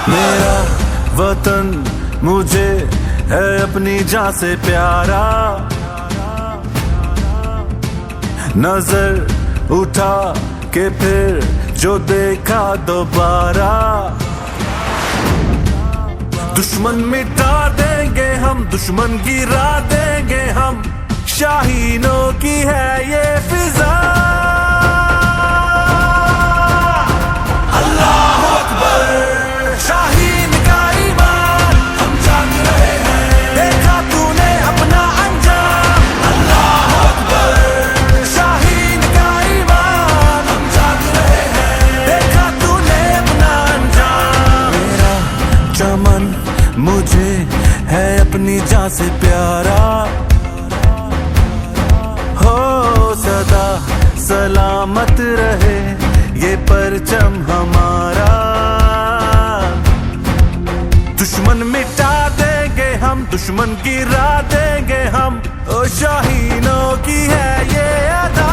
मेरा वतन मुझे है अपनी जान से प्यारा, नजर उठा के फिर जो देखा दोबारा। दुश्मन मिटा देंगे हम, दुश्मन गिरा देंगे हम, शाहीनों की है ये फिजा। अल्लाह अकबर, शाहीन का ईमान, हम जाग रहे हैं, देखा तूने अपना अंजाम। अल्लाह अकबर, शाहीन का ईमान, हम जाग रहे हैं, देखा तूने अपना अंजाम। मेरा चमन मुझे है अपनी जान से प्यारा, हो सदा सलामत रहे ये परचम हमारा। दुश्मन मिटा देंगे हम, दुश्मन गिरा देंगे हम, ओ शाहीनों की है ये अदा।